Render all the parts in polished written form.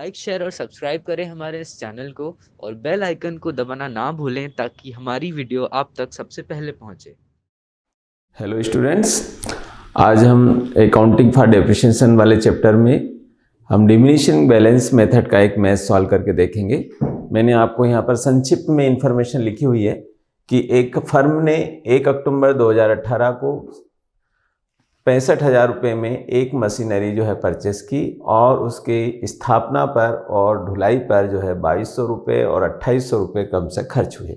Like share और subscribe करें हमारे इस चैनल को और बेल आइकन को दबाना ना भूलें ताकि हमारी वीडियो आप तक सबसे पहले पहुंचे। हेलो स्टूडेंट्स, आज हम अकाउंटिंग फॉर डेप्रिसिएशन वाले चैप्टर में हम डिमिनिशिंग बैलेंस मेथड का एक मैथ सॉल्व करके देखेंगे। मैंने आपको यहाँ पर संक्षिप्त में इंफॉर्मेशन लिखी हुई है कि एक फर्म ने 1 अक्टूबर 2018 को 65,000 रुपये में एक मशीनरी जो है परचेस की और उसके स्थापना पर और ढुलाई पर जो है 2200 रुपये और 2800 रुपये कम से खर्च हुए।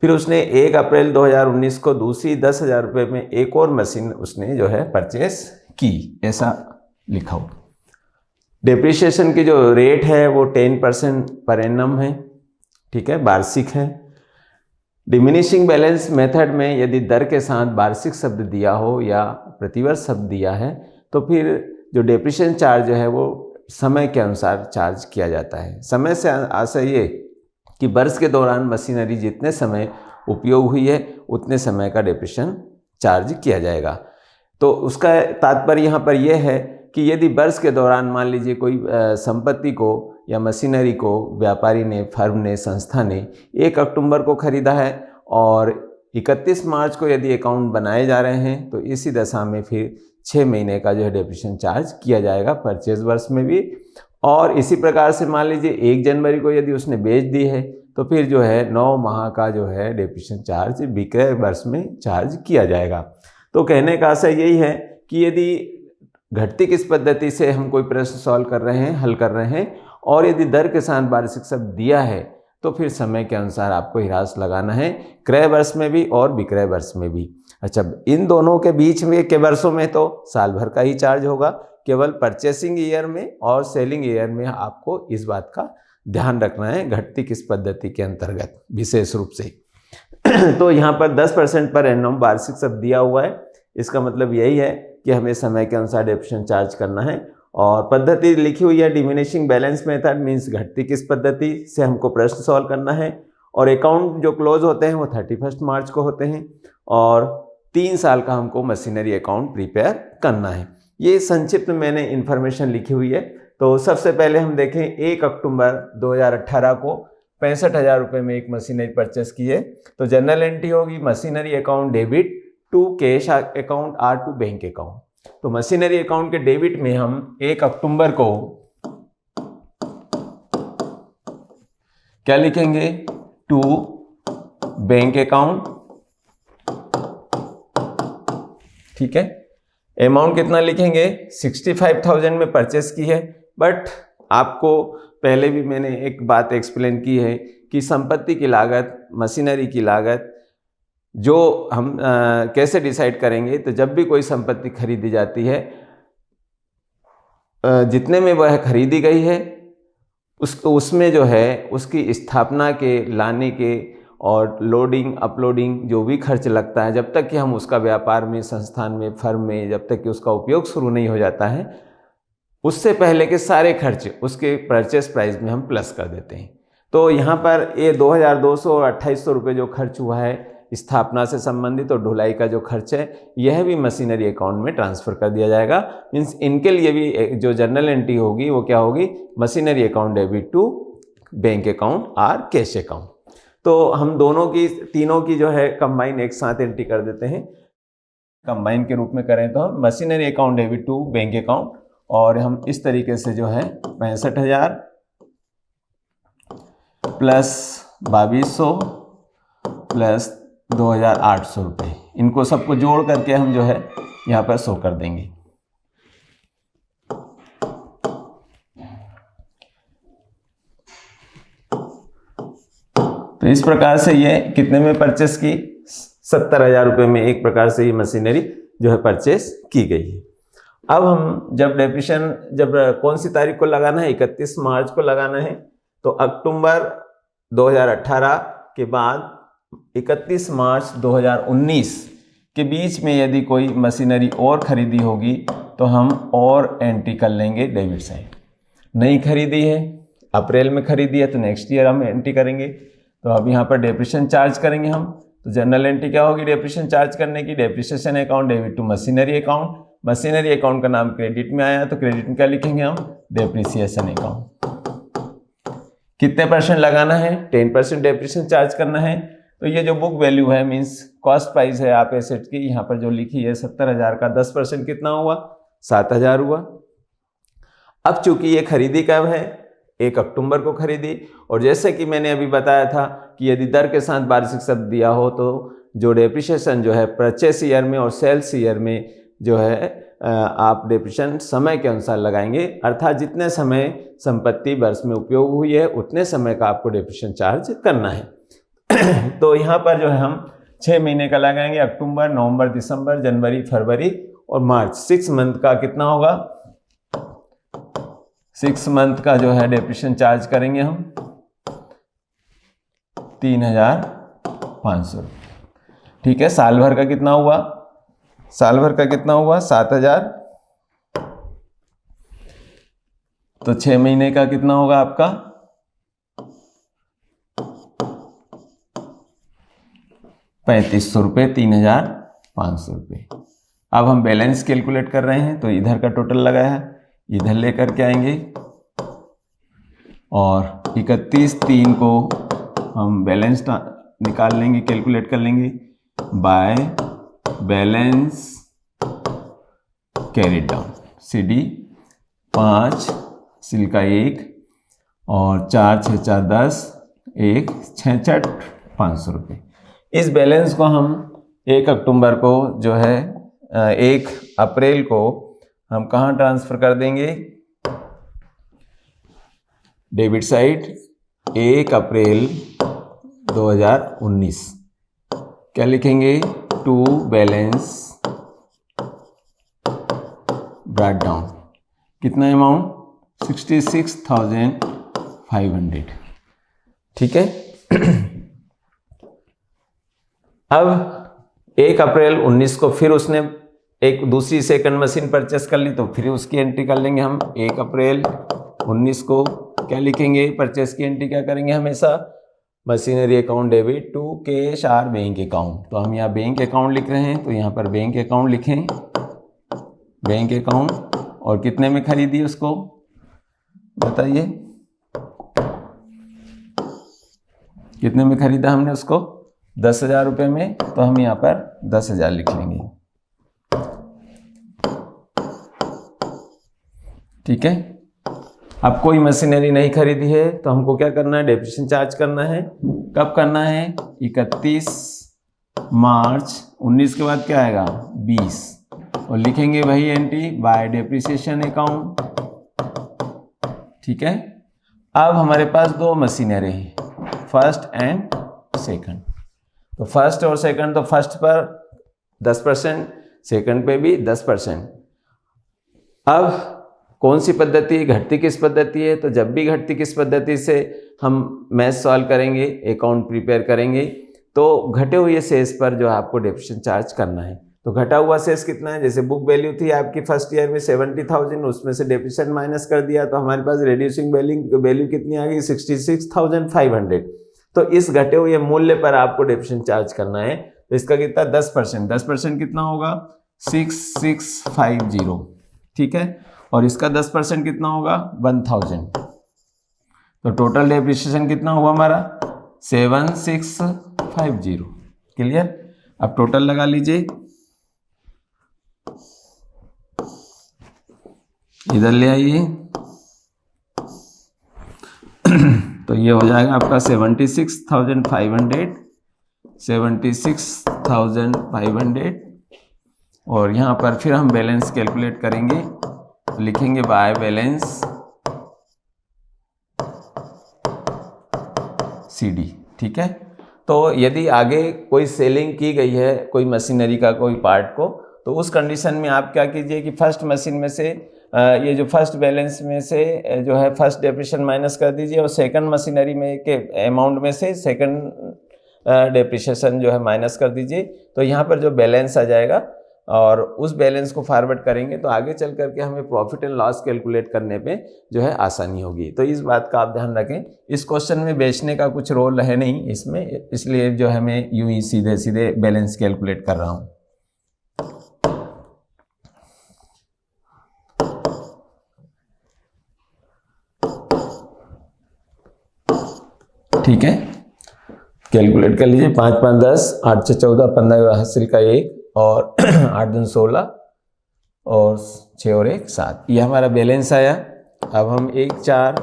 फिर उसने 1 अप्रैल 2019 को दूसरी 10,000 रुपये में एक और मशीन उसने जो है परचेस की, ऐसा लिखा हो। डेप्रिसिएशन की जो रेट है वो 10% पर एनम है, ठीक है, वार्षिक है। डिमिनिशिंग बैलेंस मेथड में यदि दर के साथ वार्षिक शब्द दिया हो या प्रतिवर्ष शब्द दिया है तो फिर जो डेप्रिसिएशन चार्ज है वो समय के अनुसार चार्ज किया जाता है। समय से आशय ये कि वर्ष के दौरान मशीनरी जितने समय उपयोग हुई है उतने समय का डेप्रिसिएशन चार्ज किया जाएगा। तो उसका तात्पर्य यहाँ पर यह है कि यदि वर्ष के दौरान मान लीजिए कोई संपत्ति को या मशीनरी को व्यापारी ने, फर्म ने, संस्था ने 1 अक्टूबर को खरीदा है और 31 मार्च को यदि अकाउंट बनाए जा रहे हैं तो इसी दशा में फिर 6 महीने का जो है डेप्रिसिएशन चार्ज किया जाएगा परचेज वर्ष में भी। और इसी प्रकार से मान लीजिए 1 जनवरी को यदि उसने बेच दी है तो फिर जो है 9 माह का जो है डेप्रिसिएशन चार्ज विक्रय वर्ष में चार्ज किया जाएगा। तो कहने का आशय यही है कि यदि घटती किस पद्धति से हम कोई प्रश्न सॉल्व कर रहे हैं, हल कर रहे हैं और यदि दर के साथ वार्षिक शब्द दिया है तो फिर समय के अनुसार आपको ह्रास लगाना है, क्रय वर्ष में भी और विक्रय वर्ष में भी। अच्छा, इन दोनों के बीच में के वर्षों में तो साल भर का ही चार्ज होगा, केवल परचेसिंग ईयर में और सेलिंग ईयर में आपको इस बात का ध्यान रखना है घटती किस पद्धति के अंतर्गत विशेष रूप से। तो यहाँ पर 10% पर एनम वार्षिक शब्द दिया हुआ है, इसका मतलब यही है कि हमें समय के अनुसार डेप्रिसिएशन चार्ज करना है। और पद्धति लिखी हुई है डिमिनिशिंग बैलेंस मेथड, मीन्स घटती किस पद्धति से हमको प्रश्न सॉल्व करना है। और अकाउंट जो क्लोज होते हैं वो 31 मार्च को होते हैं और 3 साल का हमको मशीनरी अकाउंट प्रिपेयर करना है। ये संक्षिप्त में मैंने इन्फॉर्मेशन लिखी हुई है। तो सबसे पहले हम देखें 1 अक्टूबर 2018 को 65,000 रुपये में एक मशीनरी परचेस की है तो जनरल एंट्री होगी machinery account debit to cash account or to bank account. तो मशीनरी अकाउंट के डेबिट में हम 1 अक्टूबर को क्या लिखेंगे, टू बैंक अकाउंट, ठीक है। अमाउंट कितना लिखेंगे, 65,000 में परचेस की है। बट आपको पहले भी मैंने एक बात एक्सप्लेन की है कि संपत्ति की लागत, मशीनरी की लागत जो हम कैसे डिसाइड करेंगे, तो जब भी कोई संपत्ति खरीदी जाती है जितने में वह खरीदी गई है उसमें जो है उसकी स्थापना के, लाने के और लोडिंग अपलोडिंग जो भी खर्च लगता है, जब तक कि हम उसका व्यापार में, संस्थान में, फर्म में जब तक कि उसका उपयोग शुरू नहीं हो जाता है उससे पहले के सारे खर्च उसके परचेस प्राइस में हम प्लस कर देते हैं। तो यहाँ पर ये 2,200 और 2,800 रुपये जो खर्च हुआ है स्थापना से संबंधित और ढुलाई का जो खर्च है यह भी मशीनरी अकाउंट में ट्रांसफ़र कर दिया जाएगा। मीन्स इनके लिए भी जो जनरल एंट्री होगी वो क्या होगी, machinery account debit to bank account or cash account. तो हम दोनों की, तीनों की जो है कंबाइन एक साथ एंट्री कर देते हैं। कंबाइन के रूप में करें तो हम machinery account debit to bank account और हम इस तरीके से जो है 65,000 प्लस 2,200 प्लस 2,800 रुपये, इनको सबको जोड़ करके हम जो है यहाँ पर शो कर देंगे। तो इस प्रकार से ये कितने में परचेस की, 70,000 रुपये में एक प्रकार से ये मशीनरी जो है परचेस की गई है। अब हम जब डेप्रिसिएशन जब कौन सी तारीख को लगाना है, 31 मार्च को लगाना है। तो अक्टूबर 2018 के बाद 31 मार्च 2019 के बीच में यदि कोई मशीनरी और खरीदी होगी तो हम और एंट्री कर लेंगे डेबिट साइड। नहीं खरीदी है, अप्रैल में खरीदी है तो नेक्स्ट ईयर हम एंट्री करेंगे। तो अब यहाँ पर डेप्रिसिएशन चार्ज करेंगे हम। तो जनरल एंट्री क्या होगी डेप्रिसिएशन चार्ज करने की, depreciation account debit to machinery account machinery account का नाम क्रेडिट में आया तो क्रेडिट में क्या लिखेंगे हम, डेप्रिसिएशन अकाउंट। कितने परसेंट लगाना है, 10% डेप्रिसिएशन चार्ज करना है। तो ये जो बुक वैल्यू है मीन्स कॉस्ट प्राइस है आप एसेट की, यहाँ पर जो लिखी है 70,000 का 10% कितना हुआ, 7,000 हुआ। अब चूंकि ये खरीदी कब है, 1 अक्टूबर को खरीदी, और जैसे कि मैंने अभी बताया था कि यदि दर के साथ वार्षिक शब्द दिया हो तो जो डेप्रिसिएशन जो है परचेस ईयर में और सेल्स ईयर में जो है आप डेप्रिसिएशन समय के अनुसार लगाएंगे, अर्थात जितने समय संपत्ति वर्ष में उपयोग हुई है उतने समय का आपको डेप्रिसिएशन चार्ज करना है। तो यहाँ पर जो है हम 6 महीने का लगाएंगे, अक्टूबर, नवंबर, दिसंबर, जनवरी, फरवरी और मार्च। 6 मंथ का कितना होगा, 6 मंथ का जो है डेप्रिसिएशन चार्ज करेंगे हम 3,500। ठीक है, साल भर का कितना हुआ, साल भर का कितना हुआ 7,000। तो 6 महीने का कितना होगा आपका 3,500 रुपये, 3,500 रुपये। अब हम बैलेंस कैलकुलेट कर रहे हैं तो इधर का टोटल लगाया है, इधर लेकर के आएंगे और 31/3 को हम बैलेंस निकाल लेंगे, कैलकुलेट कर लेंगे by balance carried down. CD 5 Chilka 1 और 4 6 4 10 1 6 6 500 रुपये। इस बैलेंस को हम 1 अक्टूबर को जो है 1 अप्रैल को हम कहाँ ट्रांसफर कर देंगे, डेबिट साइड 1 अप्रैल 2019। क्या लिखेंगे, टू बैलेंस ब्रॉट डाउन। कितना अमाउंट, 66,500। ठीक है। अब 1 अप्रैल 19 को फिर उसने एक दूसरी सेकंड मशीन परचेस कर ली तो फिर उसकी एंट्री कर लेंगे हम। 1 अप्रैल 19 को क्या लिखेंगे, परचेस की एंट्री क्या करेंगे, हमेशा machinery account debit to cash or bank account. तो हम यहाँ बैंक अकाउंट लिख रहे हैं तो यहाँ पर बैंक अकाउंट लिखें, बैंक अकाउंट। और कितने में खरीदी उसको बताइए, कितने में खरीदा हमने उसको, 10,000 रुपये में। तो हम यहाँ पर 10,000 लिख लेंगे। ठीक है। अब कोई मशीनरी नहीं खरीदी है तो हमको क्या करना है, डेप्रिसिएशन चार्ज करना है। कब करना है, 31 मार्च 19 के बाद क्या आएगा 20, और लिखेंगे वही एंट्री बाय डेप्रिसिएशन अकाउंट। ठीक है। अब हमारे पास 2 मशीनरी है, फर्स्ट एंड सेकंड। तो फर्स्ट और सेकंड, तो फर्स्ट पर 10%, सेकंड पे भी 10%। अब कौन सी पद्धति, घटती किस पद्धति है, तो जब भी घटती किस पद्धति से हम मैथ सॉल्व करेंगे, अकाउंट प्रिपेयर करेंगे, तो घटे हुए शेष पर जो आपको डेप्रिसिएशन चार्ज करना है। तो घटा हुआ शेष कितना है, जैसे बुक वैल्यू थी आपकी फर्स्ट ईयर में 70,000, उसमें से डेप्रिसिएशन माइनस कर दिया तो हमारे पास रिड्यूसिंग वैल्यू कितनी आ गई, 66,500। तो इस घटे हुए मूल्य पर आपको डेप्रिसिएशन चार्ज करना है। तो इसका कितना 10%, 10% कितना होगा 6650। ठीक है। और इसका 10% कितना होगा 1000। तो टोटल डेप्रिसिएशन कितना हुआ हमारा 7650। क्लियर। अब टोटल लगा लीजिए, इधर ले आइए। तो ये हो जाएगा आपका 76,500, 76,500। और यहाँ पर फिर हम बैलेंस कैलकुलेट करेंगे, लिखेंगे बाय बैलेंस CD। ठीक है। तो यदि आगे कोई सेलिंग की गई है कोई मशीनरी का कोई पार्ट को, तो उस कंडीशन में आप क्या कीजिए कि फर्स्ट मशीन में से ये जो फर्स्ट बैलेंस में से जो है फर्स्ट डेप्रिसिएशन माइनस कर दीजिए, और सेकंड मशीनरी में के अमाउंट में से सेकंड डेप्रिसिएशन जो है माइनस कर दीजिए। तो यहाँ पर जो बैलेंस आ जाएगा और उस बैलेंस को फॉरवर्ड करेंगे तो आगे चल करके हमें प्रॉफिट एंड लॉस कैलकुलेट करने पे जो है आसानी होगी। तो इस बात का आप ध्यान रखें। इस क्वेश्चन में बेचने का कुछ रोल है नहीं इसमें, इसलिए जो है मैं यूं ही सीधे सीधे बैलेंस कैलकुलेट कर रहा हूँ। ठीक है, कैलकुलेट कर लीजिए। 5 5 10, 8 6 14, 15 हासिल का 1 और 8 दूनी 16 और 6 और 1 7, ये हमारा बैलेंस आया। अब हम 1 4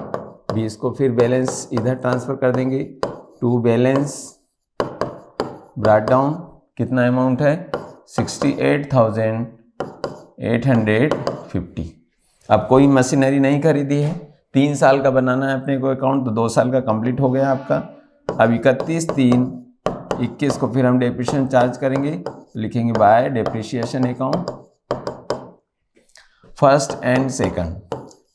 20 को फिर बैलेंस इधर ट्रांसफ़र कर देंगे टू बैलेंस ब्रॉट डाउन। कितना अमाउंट है? 68,850। अब कोई मशीनरी नहीं खरीदी है, 3 साल का बनाना है अपने को अकाउंट, तो 2 साल का कंप्लीट हो गया आपका। अब 31/3/21 को फिर हम डेप्रिसिएशन चार्ज करेंगे, लिखेंगे bye depreciation account first and second.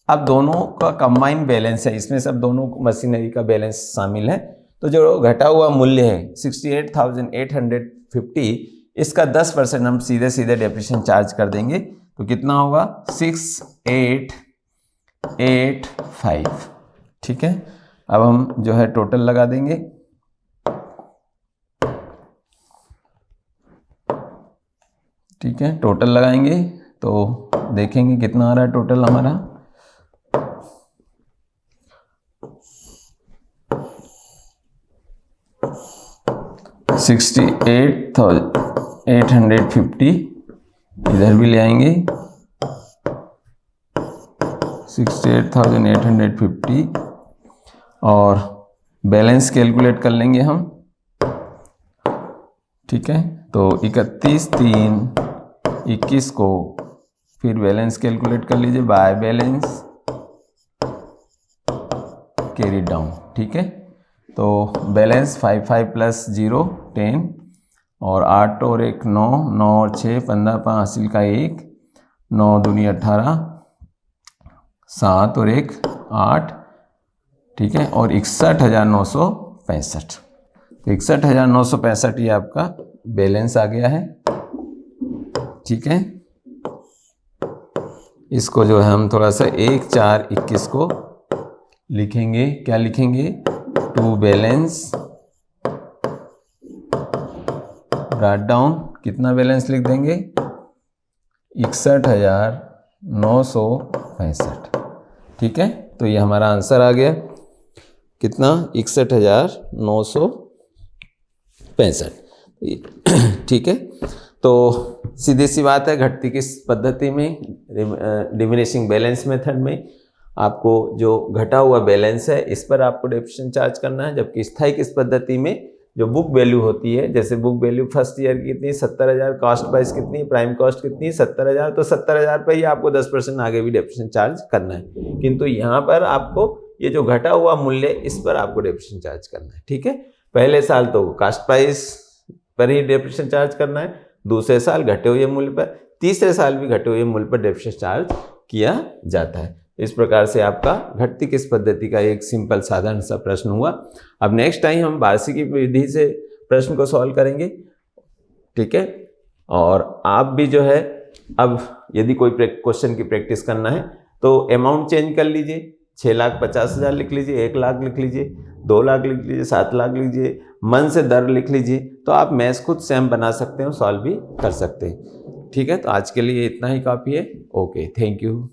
अब दोनों का कंबाइंड बैलेंस है, इसमें सब दोनों मशीनरी का बैलेंस शामिल है। तो जो घटा हुआ मूल्य है 68,850, इसका 10% हम सीधे सीधे डेप्रिसिएशन चार्ज कर देंगे, तो कितना होगा? 6885। ठीक है, अब हम जो है टोटल लगा देंगे। ठीक है, टोटल लगाएंगे तो देखेंगे कितना आ रहा है टोटल हमारा। 68,850 इधर भी ले आएंगे, 68,850 और बैलेंस कैलकुलेट कर लेंगे हम। ठीक है, तो 31/3/21 को फिर बैलेंस कैलकुलेट कर लीजिए बाय बैलेंस कैरी डाउन। ठीक है, तो बैलेंस 55 + 0 10 और 8 और 1 9, 9 और 6 15, 5 हासिल का 1, 9 दूनी 18, 7 और 1 8। ठीक है, और 61,965, तो 61,965 ये आपका बैलेंस आ गया है। ठीक है, इसको जो है हम थोड़ा सा 1/4/21 को लिखेंगे, क्या लिखेंगे? To balance brought down. कितना बैलेंस लिख देंगे? 61,965। ठीक है, तो ये हमारा आंसर आ गया, कितना? 61,965। ठीक है, तो सीधी सी बात है, घटती किस पद्धति में? डिमिनिशिंग बैलेंस मेथड में आपको जो घटा हुआ बैलेंस है इस पर आपको डेप्रिसिएशन चार्ज करना है, जबकि स्थायी किस पद्धति में जो बुक वैल्यू होती है, जैसे बुक वैल्यू फर्स्ट ईयर की कितनी? 70,000, कॉस्ट प्राइस कितनी? प्राइम कॉस्ट कितनी? 70,000, तो 70,000 पर ही आपको 10% आगे भी डेप्रिसिएशन चार्ज करना है। किंतु यहाँ पर आपको ये जो घटा हुआ मूल्य इस पर आपको डेप्रिसिएशन चार्ज करना है। ठीक है, पहले साल तो कास्ट प्राइस पर ही डेप्रिसिएशन चार्ज करना है, दूसरे साल घटे हुए मूल्य पर, तीसरे साल भी घटे हुए मूल्य पर डेप्रिसिएशन चार्ज किया जाता है। इस प्रकार से आपका घटती किस पद्धति का एक सिंपल साधारण सा प्रश्न हुआ। अब नेक्स्ट टाइम हम वार्षिकी विधि से प्रश्न को सॉल्व करेंगे। ठीक है, और आप भी जो है अब यदि कोई क्वेश्चन की प्रैक्टिस करना है तो अमाउंट चेंज कर लीजिए, 6,50,000 लिख लीजिए, 1 लाख लिख लीजिए, 2 लाख लिख लीजिए, 7 लाख लिख लीजिए, मन से दर लिख लीजिए, तो आप मैथ्स खुद से हम बना सकते हैं, सॉल्व भी कर सकते हैं। ठीक है, तो आज के लिए इतना ही काफ़ी है। Okay, thank you.